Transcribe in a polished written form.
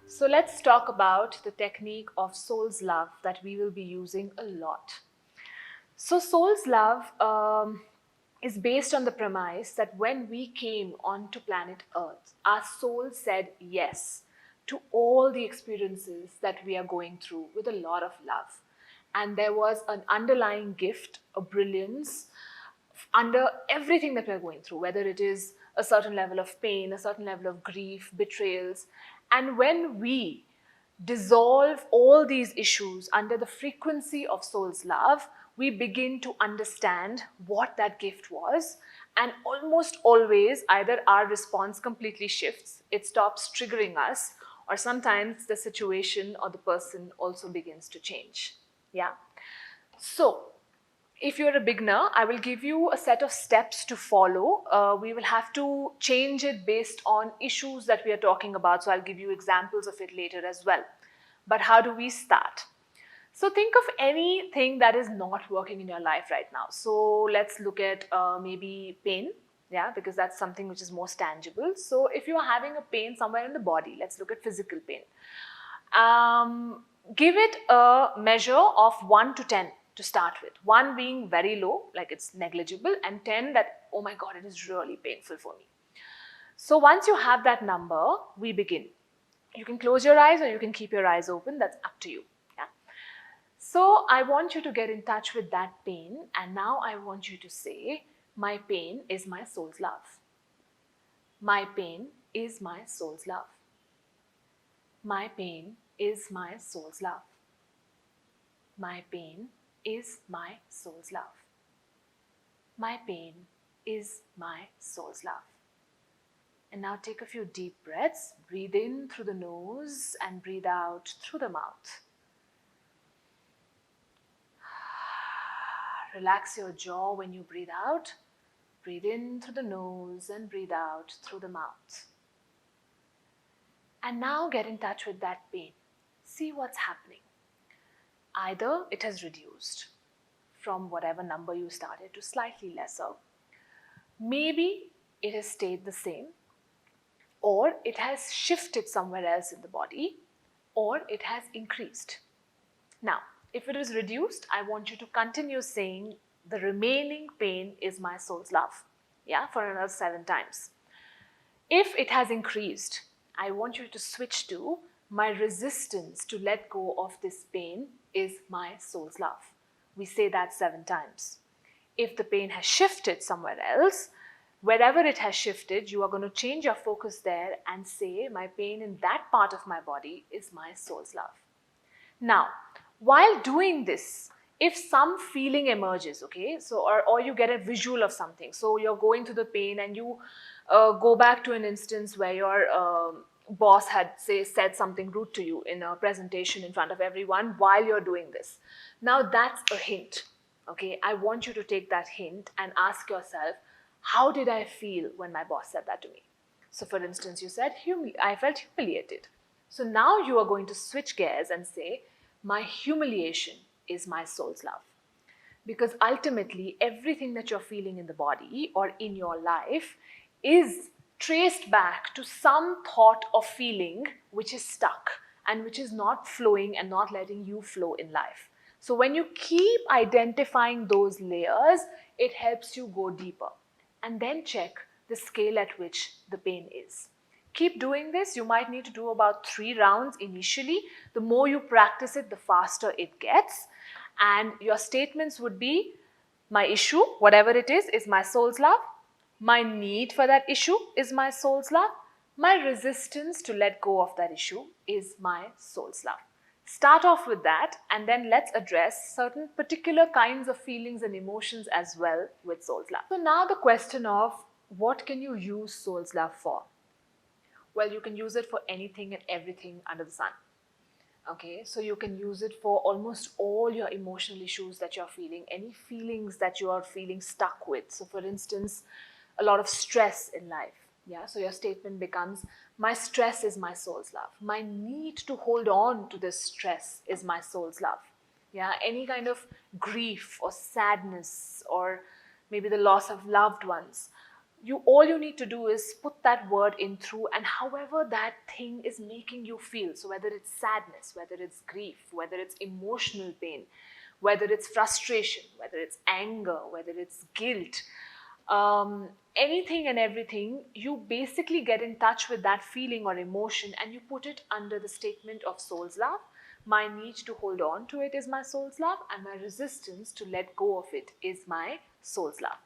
So let's talk about the technique of soul's love that we will be using a lot. So soul's love is based on the premise that when we came onto planet Earth, our soul said yes to all the experiences that we are going through with a lot of love. And there was an underlying gift, a brilliance under everything that we're going through, whether it is a certain level of pain, a certain level of grief, betrayals. And when we dissolve all these issues under the frequency of soul's love, we begin to understand what that gift was. And almost always, either our response completely shifts, it stops triggering us, or sometimes the situation or the person also begins to change. Yeah. So, if you're a beginner, I will give you a set of steps to follow. We will have to change it based on issues that we are talking about. So I'll give you examples of it later as well. But how do we start? So think of anything that is not working in your life right now. So let's look at maybe pain. Yeah, because that's something which is most tangible. So if you are having a pain somewhere in the body, let's look at physical pain. Um, Give it a measure of 1 to 10 to start with. 1 being very low, like it's negligible, and 10 that, oh my God, it is really painful for me. So once you have that number, we begin. You can close your eyes or you can keep your eyes open, that's up to you. Yeah. So I want you to get in touch with that pain, and now I want you to say, my pain is my soul's love. My pain is my soul's love. My pain is my soul's love. My pain is my soul's love. My pain is my soul's love. And now take a few deep breaths. Breathe in through the nose and breathe out through the mouth. Relax your jaw when you breathe out. Breathe in through the nose and breathe out through the mouth. And now get in touch with that pain. See what's happening. Either it has reduced from whatever number you started to slightly lesser. Maybe it has stayed the same, or it has shifted somewhere else in the body, or it has increased. Now, if it is reduced, I want you to continue saying the remaining pain is my soul's love. Yeah, for another 7 times. If it has increased, I want you to switch to my resistance to let go of this pain is my soul's love. We say that 7 times. If the pain has shifted somewhere else, wherever it has shifted, you are going to change your focus there and say, my pain in that part of my body is my soul's love. Now, while doing this, if some feeling emerges, okay, so or you get a visual of something, so you're going through the pain and you go back to an instance where your boss had said something rude to you in a presentation in front of everyone while you're doing this. Now that's a hint, okay. I want you to take that hint and ask yourself, how did I feel when my boss said that to me? So for instance, you said, I felt humiliated. So now you are going to switch gears and say, my humiliation is my soul's love. Because ultimately, everything that you're feeling in the body or in your life is traced back to some thought or feeling which is stuck and which is not flowing and not letting you flow in life. So when you keep identifying those layers, it helps you go deeper. And then check the scale at which the pain is. Keep doing this. You might need to do about 3 rounds initially. The more you practice it, the faster it gets. And your statements would be, my issue, whatever it is my soul's love. My need for that issue is my soul's love. My resistance to let go of that issue is my soul's love. Start off with that, and then let's address certain particular kinds of feelings and emotions as well with soul's love. So now the question of, what can you use soul's love for? Well, you can use it for anything and everything under the sun. Okay, so you can use it for almost all your emotional issues that you're feeling, any feelings that you are feeling stuck with. So for instance, a lot of stress in life. Yeah, so your statement becomes, my stress is my soul's love. My need to hold on to this stress is my soul's love. Yeah, any kind of grief or sadness or maybe the loss of loved ones. all you need to do is put that word in through, and however that thing is making you feel, so whether it's sadness, whether it's grief, whether it's emotional pain, whether it's frustration, whether it's anger, whether it's guilt, anything and everything, you basically get in touch with that feeling or emotion and you put it under the statement of soul's love. My need to hold on to it is my soul's love, and my resistance to let go of it is my soul's love.